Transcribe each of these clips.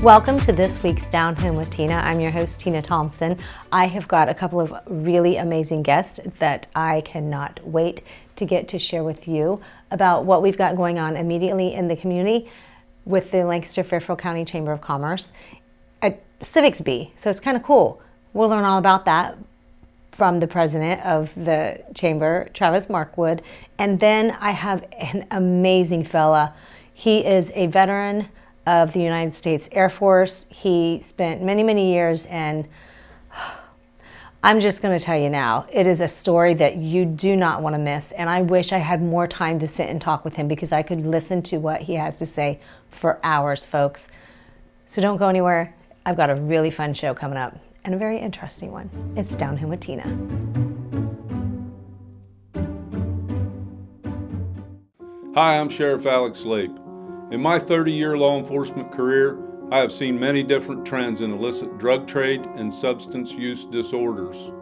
Welcome to this week's Down Home with Tina. I'm your host, Tina Thompson. I have got a couple of really amazing guests that I cannot wait to get to share with you about what we've got going on immediately in the community with the Lancaster-Fairfield County Chamber of Commerce at Civics Bee. So it's kind of cool. We'll learn all about that from the president of the chamber, Travis Markwood. And then I have an amazing fella. He is a veteran of the United States Air Force. He spent many, many years, and I'm just going to tell you now, it is a story that you do not want to miss. And I wish I had more time to sit and talk with him because I could listen to what he has to say for hours, folks. So don't go anywhere. I've got a really fun show coming up and a very interesting one. It's Down Home with Tina. Hi, I'm Sheriff Alex Lape. In my 30-year law enforcement career, I have seen many different trends in illicit drug trade and substance use disorders.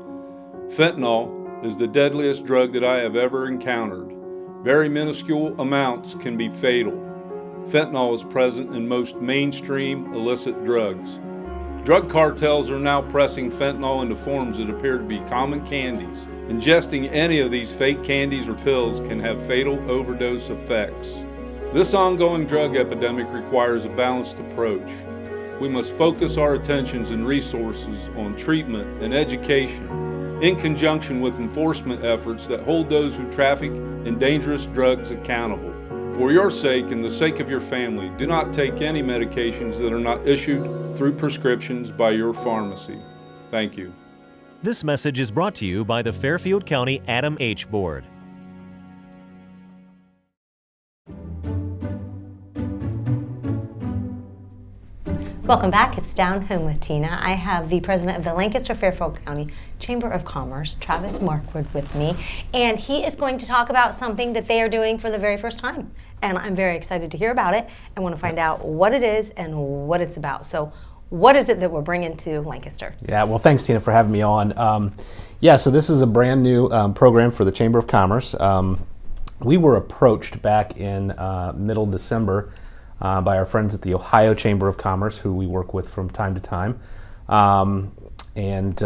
Fentanyl is the deadliest drug that I have ever encountered. Very minuscule amounts can be fatal. Fentanyl is present in most mainstream illicit drugs. Drug cartels are now pressing fentanyl into forms that appear to be common candies. Ingesting any of these fake candies or pills can have fatal overdose effects. This ongoing drug epidemic requires a balanced approach. We must focus our attentions and resources on treatment and education in conjunction with enforcement efforts that hold those who traffic in dangerous drugs accountable. For your sake and the sake of your family, do not take any medications that are not issued through prescriptions by your pharmacy. Thank you. This message is brought to you by the Fairfield County Adam H. Board. Welcome back. It's Down Home with Tina. I have the president of the Lancaster-Fairfield County Chamber of Commerce, Travis Markwood, with me, and he is going to talk about something that they are doing for the very first time. And I'm very excited to hear about it. I want to find out what it is and what it's about. So what is it that we're bringing to Lancaster? Yeah, well, thanks, Tina, for having me on. So this is a brand new program for the Chamber of Commerce. We were approached back in middle December by our friends at the Ohio Chamber of Commerce, who we work with from time to time, and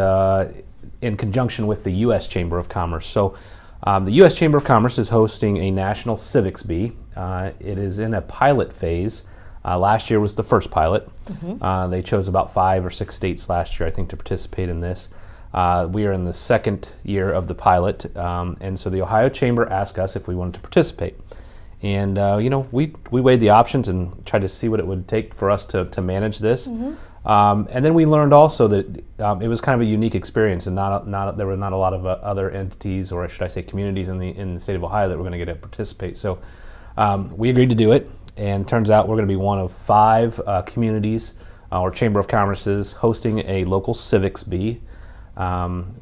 in conjunction with the U.S. Chamber of Commerce. So the U.S. Chamber of Commerce is hosting a national Civics Bee. It is in a pilot phase. Last year was the first pilot. Mm-hmm. They chose about 5 or 6 states last year, I think, to participate in this. We are in the second year of the pilot, and so the Ohio Chamber asked us if we wanted to participate. And we weighed the options and tried to see what it would take for us to manage this. Mm-hmm. And then we learned also that it was kind of a unique experience, and there were not a lot of other entities, or should I say communities in the state of Ohio that were going to get to participate. So we agreed to do it, and turns out we're going to be one of 5 communities or Chamber of Commerce's hosting a local Civics Bee.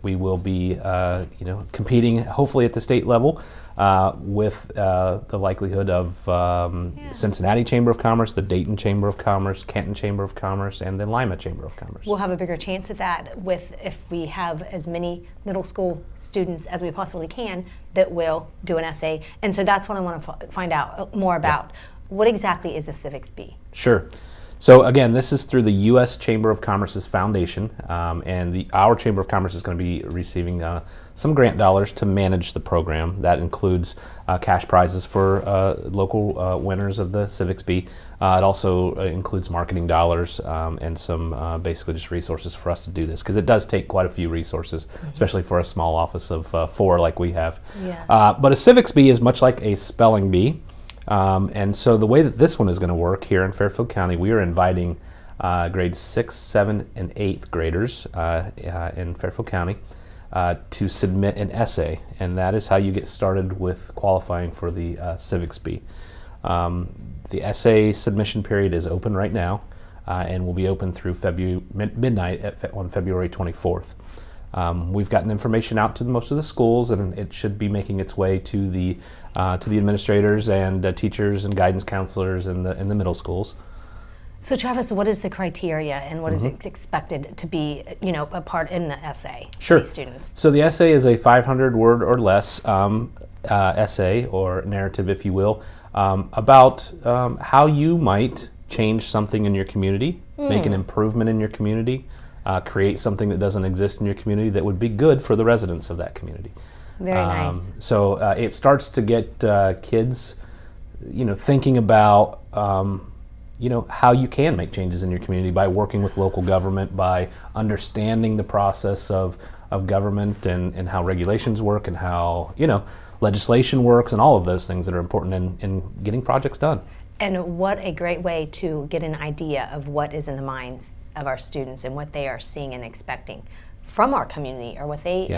We will be competing hopefully at the state level with the likelihood of Cincinnati Chamber of Commerce, the Dayton Chamber of Commerce, Canton Chamber of Commerce, and the Lima Chamber of Commerce. We'll have a bigger chance at that if we have as many middle school students as we possibly can that will do an essay. And so that's what I want to find out more about. Yeah. What exactly is a Civics Bee? Sure. So again, this is through the U.S. Chamber of Commerce's foundation, and our Chamber of Commerce is going to be receiving some grant dollars to manage the program. That includes cash prizes for local winners of the Civics Bee. It also includes marketing dollars and some basically just resources for us to do this, because it does take quite a few resources, mm-hmm. especially for a small office of 4 like we have. Yeah. But a Civics Bee is much like a spelling bee. And so the way that this one is going to work here in Fairfield County, we are inviting grades 6, 7, and 8th graders in Fairfield County to submit an essay, and that is how you get started with qualifying for the Civics Bee. The essay submission period is open right now and will be open through midnight on February 24th. We've gotten information out to most of the schools, and it should be making its way to the administrators and teachers and guidance counselors in the middle schools. So Travis, what is the criteria and what is expected to be, a part in the essay? Sure. For these students? So the essay is a 500-word or less essay or narrative, if you will, about how you might change something in your community, make an improvement in your community, create something that doesn't exist in your community that would be good for the residents of that community. Very nice. So it starts to get kids, thinking about, how you can make changes in your community by working with local government, by understanding the process of government and how regulations work and how, legislation works and all of those things that are important in getting projects done. And what a great way to get an idea of what is in the minds of our students and what they are seeing and expecting from our community, or what they,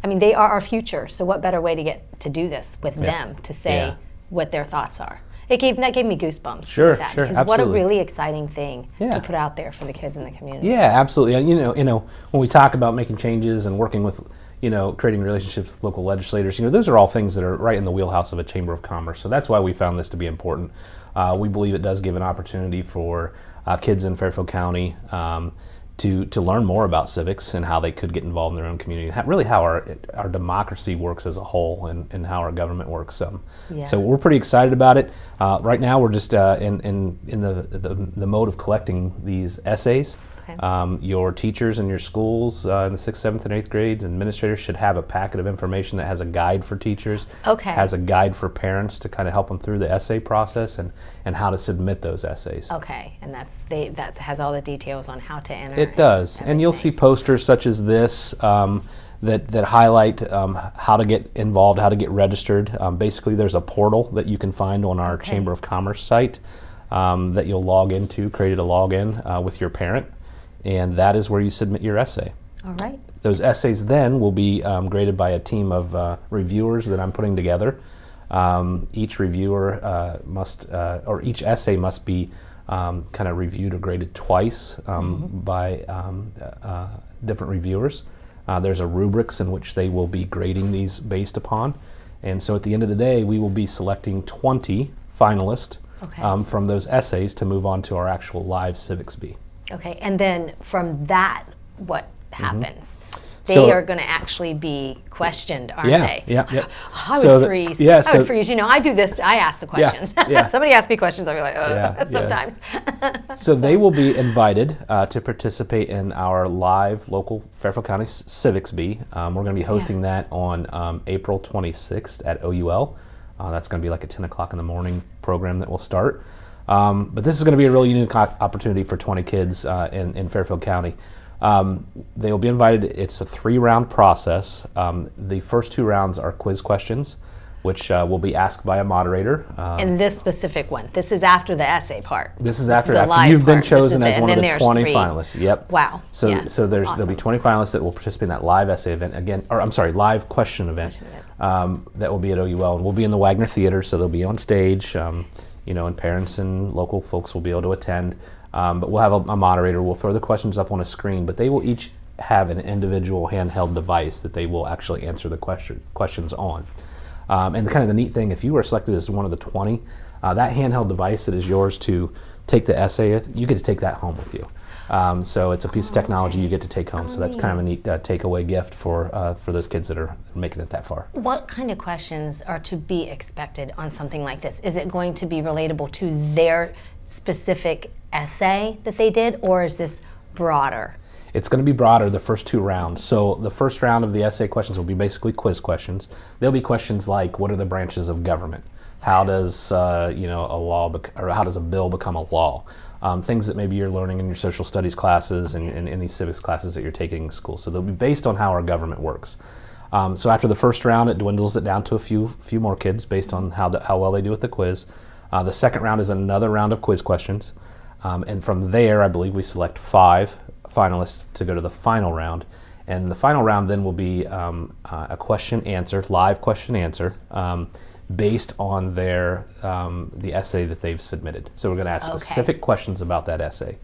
they are our future. So what better way to get to do this with them, to say what their thoughts are. That gave me goosebumps. Sure, with that, sure, because absolutely. what a really exciting thing Yeah. to put out there for the kids in the community. Yeah, absolutely. And, when we talk about making changes and working with, creating relationships with local legislators, those are all things that are right in the wheelhouse of a Chamber of Commerce. So that's why we found this to be important. We believe it does give an opportunity for kids in Fairfield County to learn more about civics and how they could get involved in their own community, really how our democracy works as a whole and how our government works. So we're pretty excited about it. Right now we're just in the mode of collecting these essays. Okay. Your teachers in your schools in the 6th, 7th, and 8th grades, administrators should have a packet of information that has a guide for teachers, has a guide for parents to kind of help them through the essay process and how to submit those essays. Okay, and that has all the details on how to enter. It does, and you'll see posters such as this that highlight how to get involved, how to get registered. Basically, there's a portal that you can find on our Chamber of Commerce site that you'll log into, create a login with your parent, and that is where you submit your essay. All right. Those essays then will be graded by a team of reviewers that I'm putting together. Each reviewer or each essay must be kind of reviewed or graded twice by different reviewers. There's a rubrics in which they will be grading these based upon. And so at the end of the day, we will be selecting 20 finalists from those essays to move on to our actual live Civics Bee. Okay, and then from that, what happens? They are going to actually be questioned, aren't they? Yeah. I would freeze. I would freeze. I do this. I ask the questions. Somebody asks me questions, I'll be like, sometimes. So they will be invited to participate in our live local Fairfield County Civics Bee. We're going to be hosting that on April 26th at OUL. That's going to be like a 10 o'clock in the morning program that will start. But this is going to be a really unique opportunity for 20 kids in Fairfield County. They will be invited. It's a 3-round process. The first 2 rounds are quiz questions, which will be asked by a moderator. And this specific one, this is after the essay part. This is after you've been chosen as one of the 20 finalists. Yep. Wow. So there'll be 20 finalists that will participate in that live essay event live question event that will be at OUL, and we'll be in the Wagner Theater, so they'll be on stage. And parents and local folks will be able to attend. But we'll have a moderator. We'll throw the questions up on a screen, but they will each have an individual handheld device that they will actually answer the questions on. And kind of the neat thing, if you are selected as one of the 20, that handheld device that is yours to take the essay with, you get to take that home with you. So it's a piece of technology you get to take home. So that's kind of a neat takeaway gift for those kids that are making it that far. What kind of questions are to be expected on something like this? Is it going to be relatable to their specific essay that they did, or is this broader? It's going to be broader the first 2 rounds. So the first round of the essay questions will be basically quiz questions. There'll be questions like, what are the branches of government? How does a law or how does a bill become a law? Things that maybe you're learning in your social studies classes and any civics classes that you're taking in school. So they'll be based on how our government works. So after the first round, it dwindles it down to a few more kids based on how well they do with the quiz. The second round is another round of quiz questions. And from there, I believe we select 5 finalists to go to the final round. And the final round then will be a live question answer, based on the essay that they've submitted. So we're going to ask specific questions about that essay.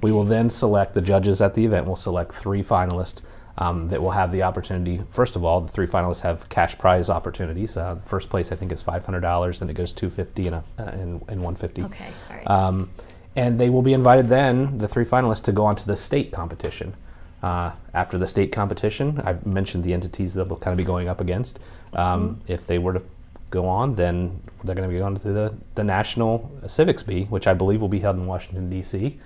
We will then select, the judges at the event will select 3 finalists that will have the opportunity. First of all, the 3 finalists have cash prize opportunities. First place I think is $500, and it goes $250 and $150. Okay, all right. And they will be invited then, the 3 finalists, to go on to the state competition. After the state competition, I've mentioned the entities that will kind of be going up against. If they were to go on, then they're going to be going to the National Civics Bee, which I believe will be held in Washington, D.C.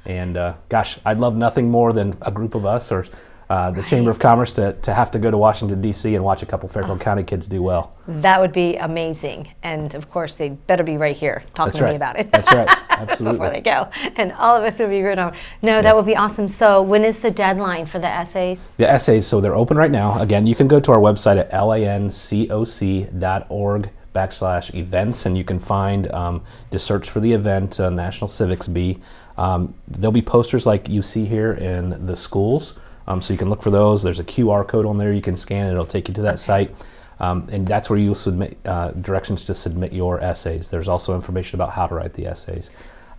And gosh, I'd love nothing more than a group of us or the Chamber of Commerce to have to go to Washington, D.C. and watch a couple Fairfield County kids do well. That would be amazing. And of course, they better be right here talking to me about it. That's right. Absolutely. Before they go. And all of us would be rooting over. No, that would be awesome. So when is the deadline for the essays? The essays, so they're open right now. Again, you can go to our website at lancoc.org/events, and you can find, just search for the event, National Civics Bee. There'll be posters like you see here in the schools. So you can look for those. There's a QR code on there you can scan. It'll take you to that site. And that's where you'll submit directions to submit your essays. There's also information about how to write the essays.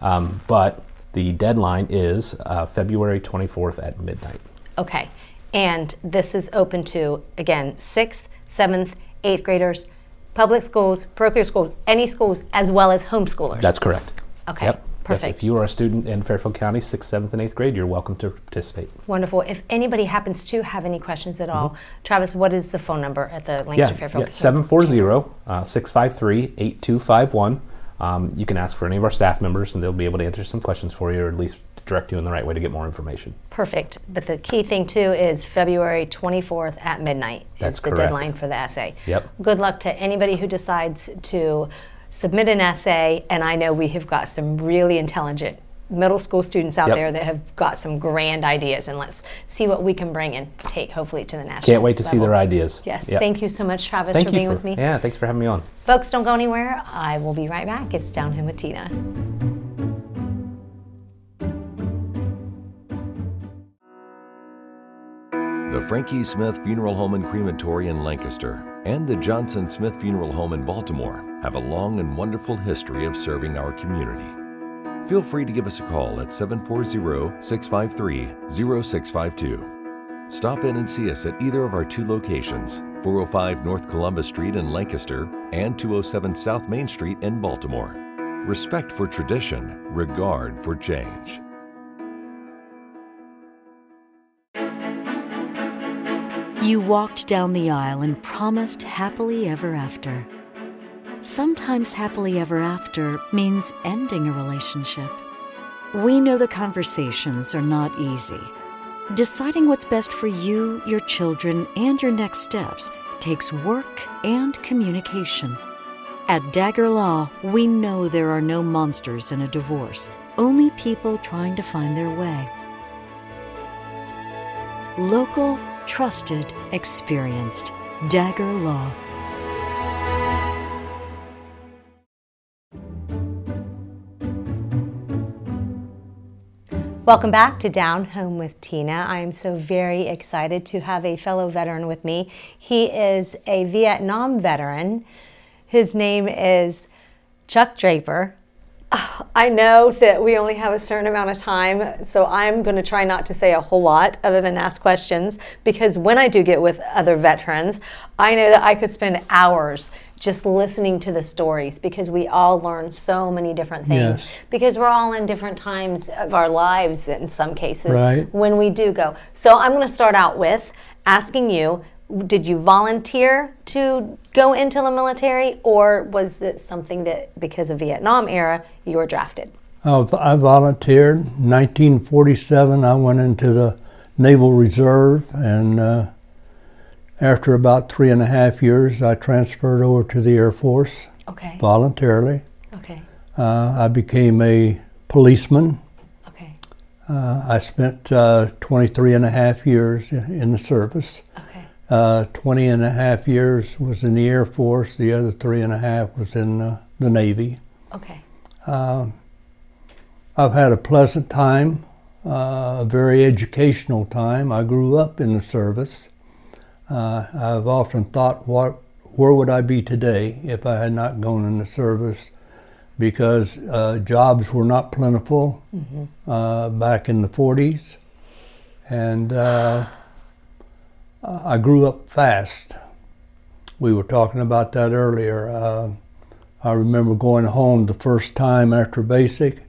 But the deadline is February 24th at midnight. Okay. And this is open to, again, 6th, 7th, 8th graders, public schools, parochial schools, any schools, as well as homeschoolers. That's correct. Okay. Yep. Perfect. If you are a student in Fairfield County, 6th, 7th, and 8th grade, you're welcome to participate. Wonderful. If anybody happens to have any questions at all, Travis, what is the phone number at the Lancaster-Fairfield? 740-653-8251. You can ask for any of our staff members, and they'll be able to answer some questions for you, or at least direct you in the right way to get more information. Perfect. But the key thing, too, is February 24th at midnight. That's correct. The deadline for the essay. Yep. Good luck to anybody who decides to submit an essay, and I know we have got some really intelligent middle school students out there that have got some grand ideas, and let's see what we can bring and take hopefully to the national Can't wait to see their ideas. Yes. Yep. Thank you so much, Travis, for being with me. Yeah, thanks for having me on. Folks, don't go anywhere. I will be right back. It's Down Home with Tina. The Frankie Smith Funeral Home and Crematory in Lancaster and the Johnson Smith Funeral Home in Baltimore have a long and wonderful history of serving our community. Feel free to give us a call at 740-653-0652. Stop in and see us at either of our two locations, 405 North Columbus Street in Lancaster and 207 South Main Street in Baltimore. Respect for tradition, regard for change. You walked down the aisle and promised happily ever after. Sometimes happily ever after means ending a relationship. We know the conversations are not easy. Deciding what's best for you, your children, and your next steps takes work and communication. At Dagger Law, we know there are no monsters in a divorce, only people trying to find their way. Local, trusted, experienced. Dagger Law. Welcome back to Down Home with Tina. I am so very excited to have a fellow veteran with me. He is a Vietnam veteran. His name is Chuck Draper. I know that we only have a certain amount of time, so I'm going to try not to say a whole lot other than ask questions, because when I do get with other veterans, I know that I could spend hours just listening to the stories, because we all learn so many different things, because we're all in different times of our lives in some cases when we do go. So I'm going to start out with asking you, did you volunteer to go into the military, or was it something that, because of Vietnam era, you were drafted? I volunteered. 1947, I went into the Naval Reserve, and after about 3.5 years, I transferred over to the Air Force voluntarily. I became a policeman. I spent 23.5 years in the service. 20.5 years was in the Air Force. The other 3.5 was in the Navy. I've had a pleasant time, a very educational time. I grew up in the service. I've often thought, where would I be today if I had not gone in the service? Because jobs were not plentiful back in the 40s. And I grew up fast. We were talking about that earlier. I remember going home the first time after basic,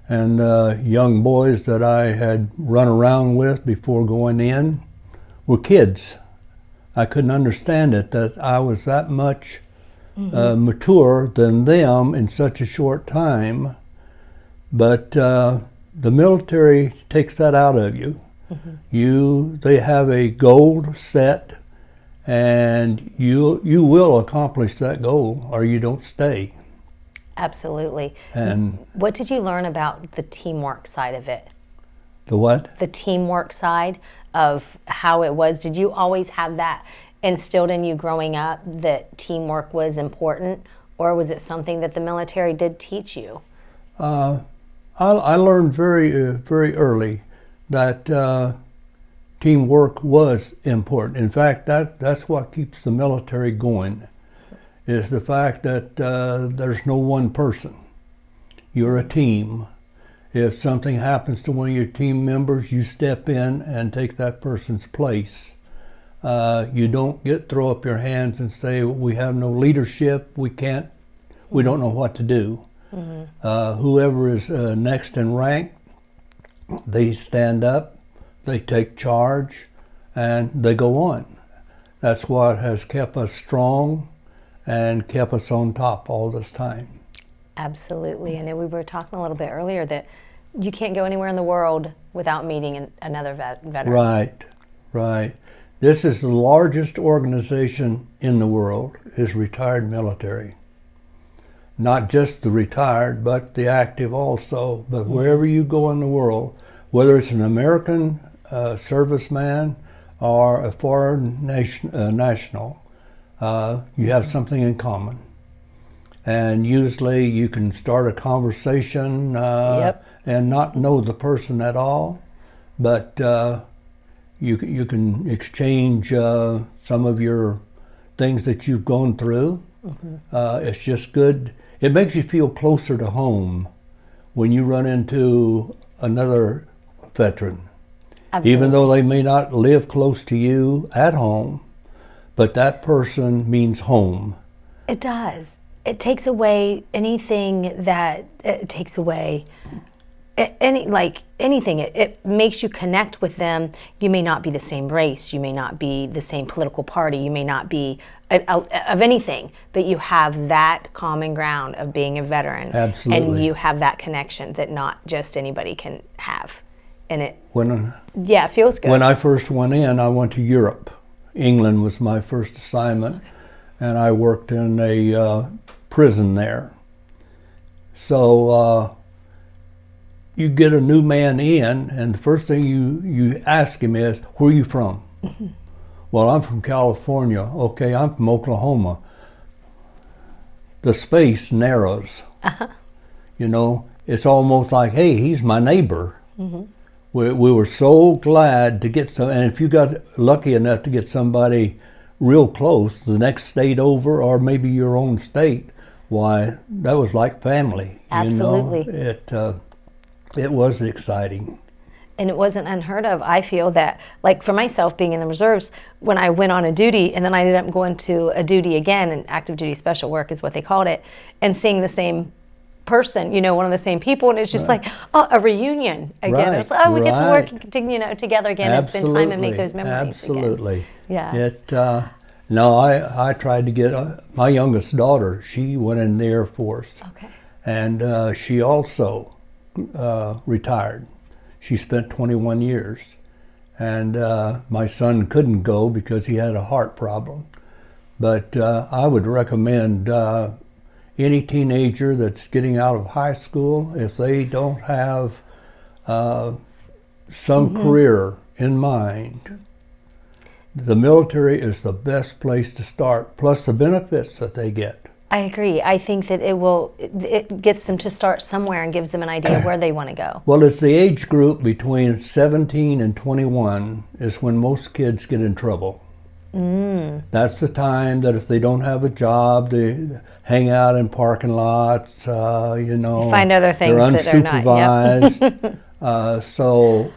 and young boys that I had run around with before going in were kids. I couldn't understand it, that I was that much mature than them in such a short time, but the military takes that out of you. They have a goal set, and you will accomplish that goal, or you don't stay. Absolutely. And what did you learn about the teamwork side of it? the what? The teamwork side of how it was. Did you always have that instilled in you growing up, that teamwork was important, or was it something that the military did teach you? I learned very early that teamwork was important. In fact, that's what keeps the military going, is the fact that there's no one person. You're a team. If something happens to one of your team members, you step in and take that person's place. You don't throw up your hands and say, we have no leadership, we don't know what to do. Whoever is next in rank, they stand up, they take charge, and they go on. That's what has kept us strong and kept us on top all this time. Absolutely. And we were talking a little bit earlier that you can't go anywhere in the world without meeting another veteran. Right. This is the largest organization in the world, is retired military. Not just the retired, but the active also. But wherever you go in the world, whether it's an American serviceman or a foreign national, you have something in common. And usually you can start a conversation and not know the person at all, but you can exchange some of your things that you've gone through. It's just good. It makes you feel closer to home when you run into another veteran. Absolutely. Even though they may not live close to you at home, but that person means home. It does. It takes away anything that it takes away. Anything, it makes you connect with them. You may not be the same race, you may not be the same political party, you may not be of anything, but you have that common ground of being a veteran. Absolutely. And you have that connection that not just anybody can have. And it feels good. When I first went in, I went to Europe. England was my first assignment, and I worked in a prison there. So you get a new man in, and the first thing you ask him is, where are you from? Well, I'm from California. Okay, I'm from Oklahoma. The space narrows. You know, it's almost like, hey, he's my neighbor. We were so glad to get some, and if you got lucky enough to get somebody real close, the next state over, or maybe your own state, why, that was like family. Absolutely. You know? It was exciting. And it wasn't unheard of. I feel that, like for myself being in the reserves, when I went on a duty and then I ended up going to a duty again, and active duty special work is what they called it, and seeing the same person, you know, one of the same people, and it's just like, a reunion again. It's like, we get to work together again and spend time and make those memories Absolutely. again. Yeah. No, I tried to get, my youngest daughter, she went in the Air Force. Okay. And she also retired. She spent 21 years. And my son couldn't go because he had a heart problem. But I would recommend any teenager that's getting out of high school, if they don't have some career in mind, the military is the best place to start, plus the benefits that they get. I agree. I think that it gets them to start somewhere and gives them an idea of where they want to go. Well, it's the age group between 17 and 21 is when most kids get in trouble. That's the time that if they don't have a job, they hang out in parking lots, you know. Find other things that they're not. Unsupervised. So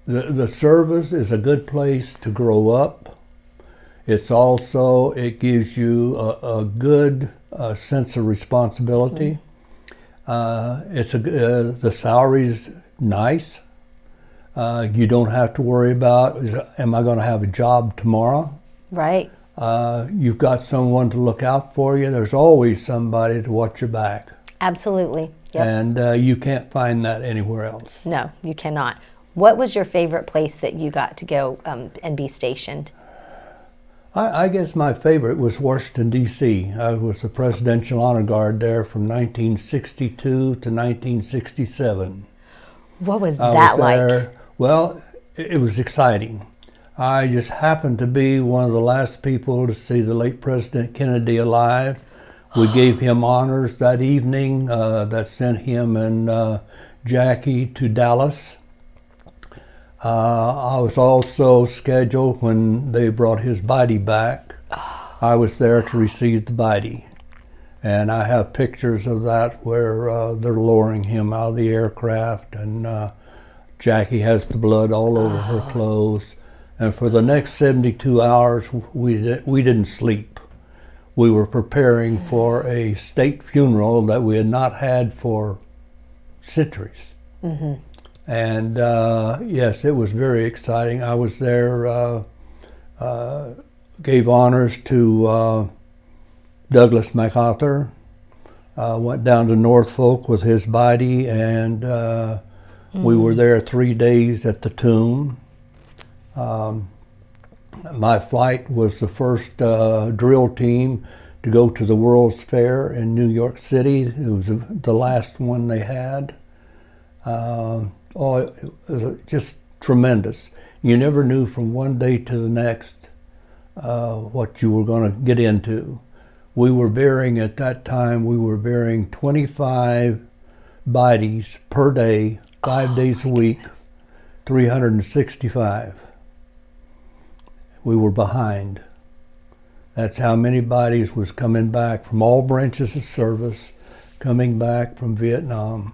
the service is a good place to grow up. It's also, it gives you a good sense of responsibility. The salary's nice. You don't have to worry about, am I going to have a job tomorrow? Right. You've got someone to look out for you. There's always somebody to watch your back. Absolutely. Yep. And you can't find that anywhere else. No, you cannot. What was your favorite place that you got to go and be stationed? I guess my favorite was Washington, D.C. I was the Presidential Honor Guard there from 1962 to 1967. What was that like? There. Well, it was exciting. I just happened to be one of the last people to see the late President Kennedy alive. We gave him honors that evening that sent him and Jackie to Dallas. I was also scheduled when they brought his body back. I was there to receive the body. And I have pictures of that where they're lowering him out of the aircraft, and Jackie has the blood all over her clothes. And for the next 72 hours, we didn't sleep. We were preparing for a state funeral that we had not had for centuries. Mm-hmm. And yes, it was very exciting. I was there, gave honors to Douglas MacArthur, went down to Norfolk with his body, and we were there 3 days at the tomb. My flight was the first drill team to go to the World's Fair in New York City. It was the last one they had. It was just tremendous. You never knew from one day to the next what you were going to get into. We were burying, at that time, 25 bodies per day, 5 days a week, 365. We were behind. That's how many bodies was coming back from all branches of service, coming back from Vietnam.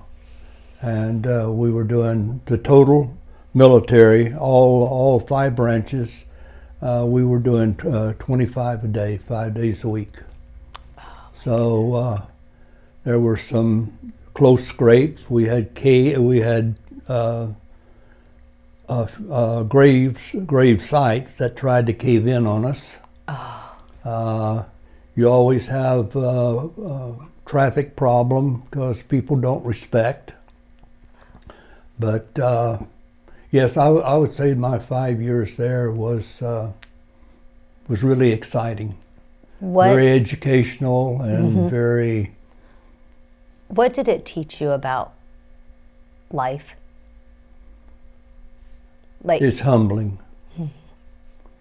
And we were doing the total military, all 5 branches. We were doing 25 a day, 5 days a week. So there were some close scrapes. We had grave sites that tried to cave in on us. You always have traffic problem because people don't respect. But yes, I would say my 5 years there was really exciting. Very educational and very... What did it teach you about life? It's humbling.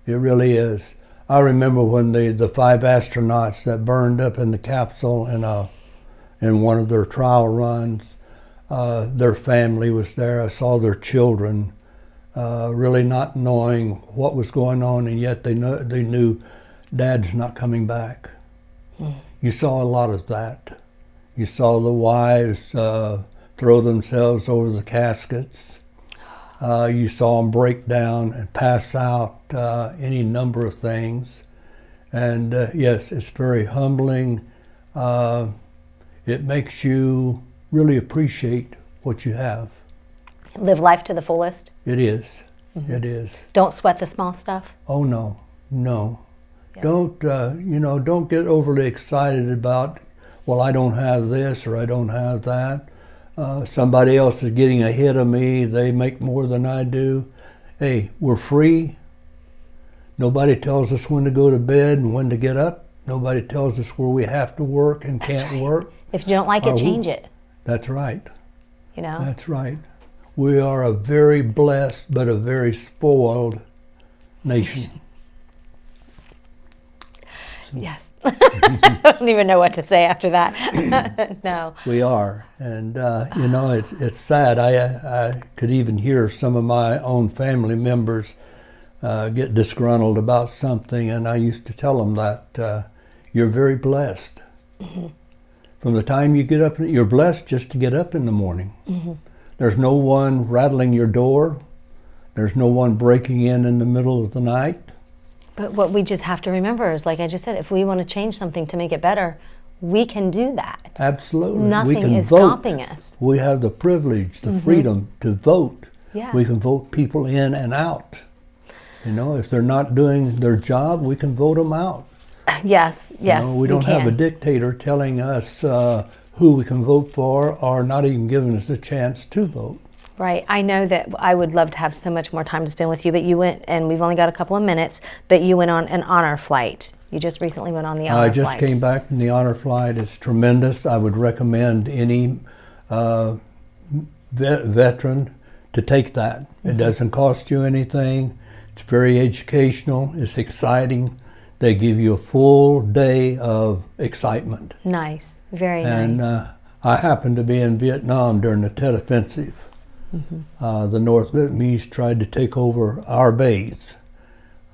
It really is. I remember when the 5 astronauts that burned up in the capsule in one of their trial runs, their family was there. I saw their children really not knowing what was going on, and yet they knew Dad's not coming back. You saw a lot of that. You saw the wives throw themselves over the caskets. You saw them break down and pass out, any number of things. And yes, it's very humbling. It makes you really appreciate what you have. Live life to the fullest? It is. It is. Don't sweat the small stuff? Oh, no. Yeah. Don't get overly excited about, well, I don't have this or I don't have that. Somebody else is getting ahead of me. They make more than I do. Hey, we're free. Nobody tells us when to go to bed and when to get up. Nobody tells us where we have to work and can't work. If you don't like it, change it. That's right. You know? That's right. We are a very blessed but a very spoiled nation. Yes. I don't even know what to say after that. No. We are. And, it's sad. I could even hear some of my own family members get disgruntled about something, and I used to tell them that you're very blessed. Mm-hmm. From the time you get up, you're blessed just to get up in the morning. Mm-hmm. There's no one rattling your door. There's no one breaking in the middle of the night. But what we just have to remember is, like I just said, if we want to change something to make it better, we can do that. Absolutely. Nothing is stopping us. We have the privilege, the freedom to vote. Yeah. We can vote people in and out. You know, if they're not doing their job, we can vote them out. Yes, yes, You know, we don't have a dictator telling us who we can vote for, or not even giving us a chance to vote. Right. I know that I would love to have so much more time to spend with you, but you went, and we've only got a couple of minutes, but you went on an honor flight. You just recently went on the honor flight. I just came back from the honor flight. It's tremendous. I would recommend any veteran to take that. Mm-hmm. It doesn't cost you anything. It's very educational. It's exciting. They give you a full day of excitement. Nice. Very nice. And I happened to be in Vietnam during the Tet Offensive. Mm-hmm. The North Vietnamese tried to take over our base.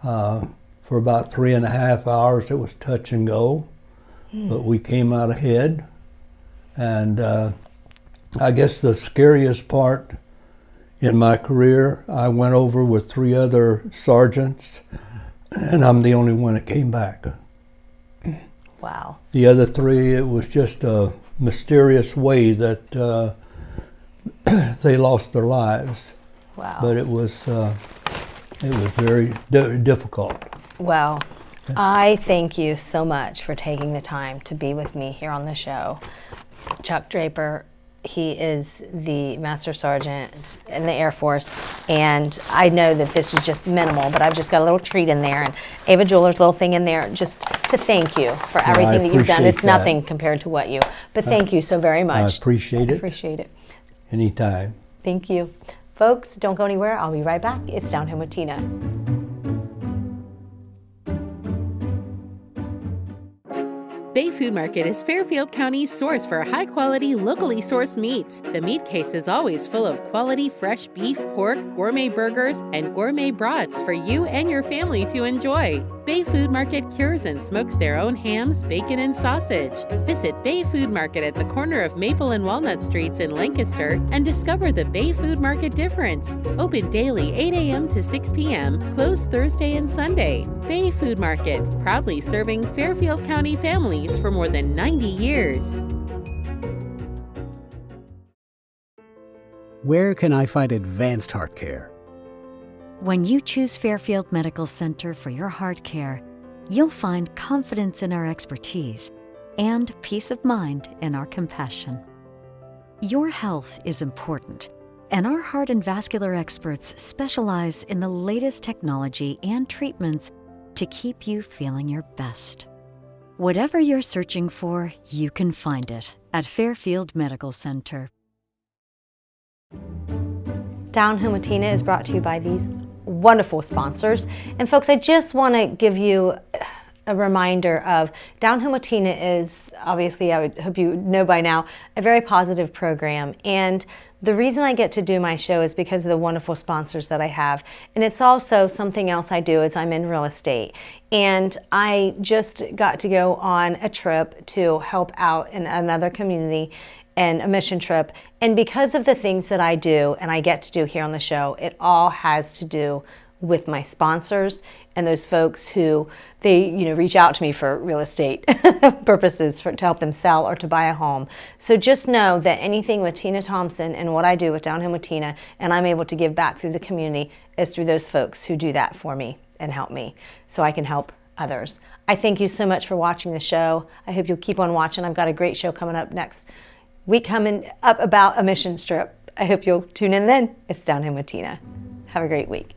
For about 3.5 hours, it was touch and go, but we came out ahead. And I guess the scariest part in my career, I went over with 3 other sergeants, and I'm the only one that came back. Wow. The other 3, it was just a mysterious way that they lost their lives. Wow. But it was very difficult. Well, I thank you so much for taking the time to be with me here on the show. Chuck Draper, he is the Master Sergeant in the Air Force, and I know that this is just minimal, but I've just got a little treat in there, and Ava Jeweler's little thing in there, just to thank you for everything that you've done. It's nothing compared to what you, but thank you so very much. I appreciate it. I appreciate it. Anytime. Thank you. Folks, don't go anywhere. I'll be right back. It's Down Home with Tina. Bay Food Market is Fairfield County's source for high-quality, locally sourced meats. The meat case is always full of quality fresh beef, pork, gourmet burgers, and gourmet brats for you and your family to enjoy. Bay Food Market cures and smokes their own hams, bacon, and sausage. Visit Bay Food Market at the corner of Maple and Walnut Streets in Lancaster and discover the Bay Food Market difference. Open daily 8 a.m. to 6 p.m., closed Thursday and Sunday. Bay Food Market, proudly serving Fairfield County families for more than 90 years. Where can I find advanced heart care? When you choose Fairfield Medical Center for your heart care, you'll find confidence in our expertise and peace of mind in our compassion. Your health is important, and our heart and vascular experts specialize in the latest technology and treatments to keep you feeling your best. Whatever you're searching for, you can find it at Fairfield Medical Center. Down Home with Tina is brought to you by these wonderful sponsors. And folks, I just want to give you a reminder of Down Home with Tina is, obviously, I would hope you know by now, a very positive program. And the reason I get to do my show is because of the wonderful sponsors that I have. And it's also something else I do is I'm in real estate. And I just got to go on a trip to help out in another community and a mission trip. And because of the things that I do and I get to do here on the show, it all has to do with my sponsors and those folks who they reach out to me for real estate purposes to help them sell or to buy a home. So just know that anything with Tina Thompson and what I do with Down Home with Tina and I'm able to give back through the community is through those folks who do that for me and help me so I can help others. I thank you so much for watching the show. I hope you'll keep on watching. I've got a great show coming up next week coming up about a mission trip. I hope you'll tune in then. It's Down Home with Tina. Have a great week.